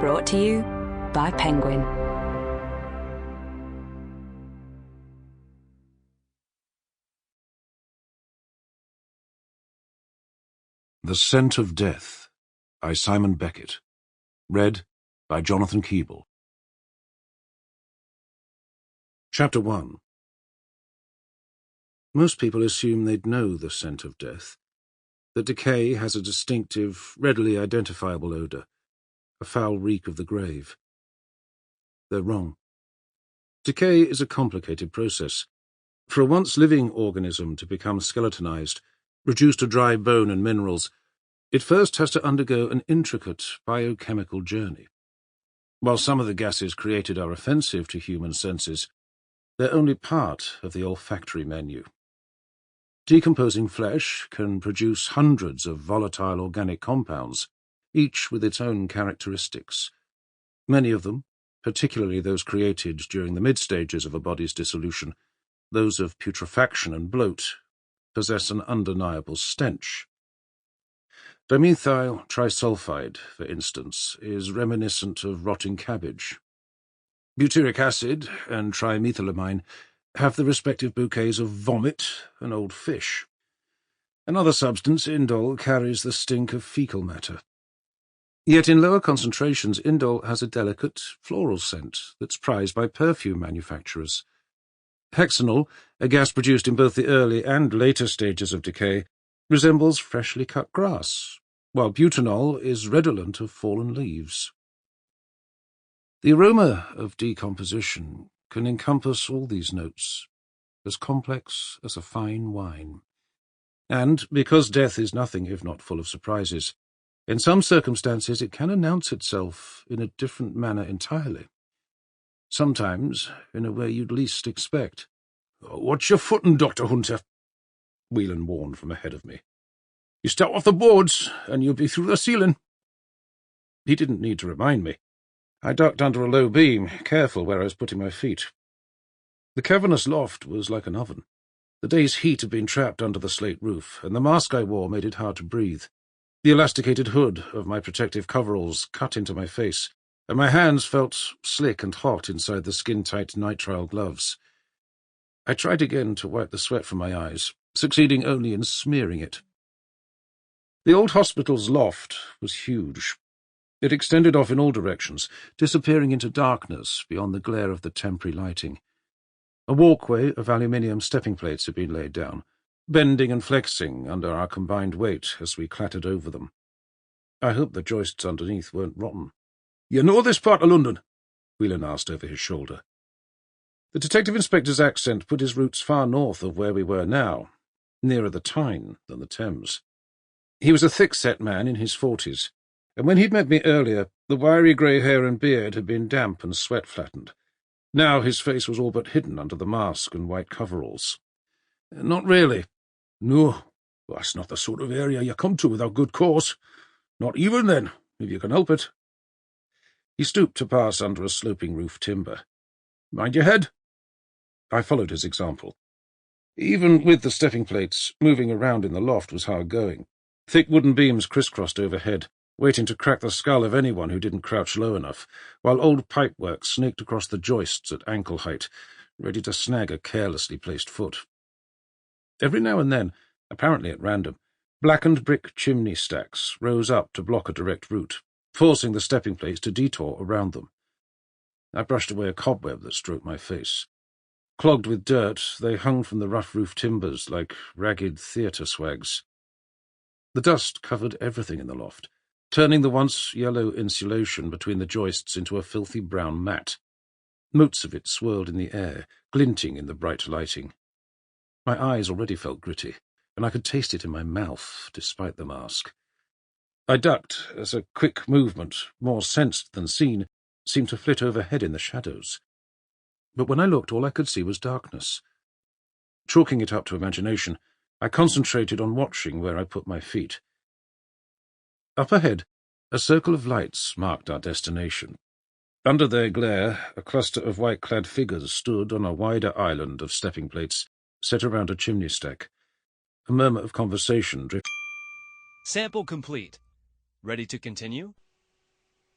Brought to you by Penguin. The Scent of Death by Simon Beckett. Read by Jonathan Keeble. Chapter 1. Most people assume they'd know the scent of death, that decay has a distinctive, readily identifiable odour, a foul reek of the grave. They're wrong. Decay is a complicated process. For a once-living organism to become skeletonized, reduced to dry bone and minerals, it first has to undergo an intricate biochemical journey. While some of the gases created are offensive to human senses, they're only part of the olfactory menu. Decomposing flesh can produce hundreds of volatile organic compounds, each with its own characteristics. Many of them, particularly those created during the mid-stages of a body's dissolution, those of putrefaction and bloat, possess an undeniable stench. Dimethyl trisulfide, for instance, is reminiscent of rotting cabbage. Butyric acid and trimethylamine have the respective bouquets of vomit and old fish. Another substance, indole, carries the stink of fecal matter. Yet in lower concentrations, indole has a delicate, floral scent that's prized by perfume manufacturers. Hexanol, a gas produced in both the early and later stages of decay, resembles freshly cut grass, while butanol is redolent of fallen leaves. The aroma of decomposition can encompass all these notes, as complex as a fine wine. And, because death is nothing if not full of surprises, in some circumstances it can announce itself in a different manner entirely. Sometimes in a way you'd least expect. "Watch your footing, Dr. Hunter," Whelan warned from ahead of me. "You step off the boards, and you'll be through the ceiling." He didn't need to remind me. I ducked under a low beam, careful where I was putting my feet. The cavernous loft was like an oven. The day's heat had been trapped under the slate roof, and the mask I wore made it hard to breathe. The elasticated hood of my protective coveralls cut into my face, and my hands felt slick and hot inside the skin-tight nitrile gloves. I tried again to wipe the sweat from my eyes, succeeding only in smearing it. The old hospital's loft was huge. It extended off in all directions, disappearing into darkness beyond the glare of the temporary lighting. A walkway of aluminium stepping plates had been laid down, bending and flexing under our combined weight as we clattered over them. I hoped the joists underneath weren't rotten. "You know this part of London?" Whelan asked over his shoulder. The detective inspector's accent put his roots far north of where we were now, nearer the Tyne than the Thames. He was a thick-set man in his 40s, and when he'd met me earlier, the wiry grey hair and beard had been damp and sweat-flattened. Now his face was all but hidden under the mask and white coveralls. "Not really." "No, that's not the sort of area you come to without good cause. Not even then, if you can help it." He stooped to pass under a sloping roof timber. "Mind your head." I followed his example. Even with the stepping plates, moving around in the loft was hard going. Thick wooden beams crisscrossed overhead, waiting to crack the skull of anyone who didn't crouch low enough, while old pipework snaked across the joists at ankle height, ready to snag a carelessly placed foot. Every now and then, apparently at random, blackened brick chimney stacks rose up to block a direct route, forcing the stepping plates to detour around them. I brushed away a cobweb that stroked my face. Clogged with dirt, they hung from the rough-roofed timbers like ragged theatre swags. The dust covered everything in the loft, turning the once yellow insulation between the joists into a filthy brown mat. Motes of it swirled in the air, glinting in the bright lighting. My eyes already felt gritty, and I could taste it in my mouth, despite the mask. I ducked as a quick movement, more sensed than seen, seemed to flit overhead in the shadows. But when I looked, all I could see was darkness. Chalking it up to imagination, I concentrated on watching where I put my feet. Up ahead, a circle of lights marked our destination. Under their glare, a cluster of white-clad figures stood on a wider island of stepping plates, set around a chimney stack. A murmur of conversation drifted. Sample complete. Ready to continue?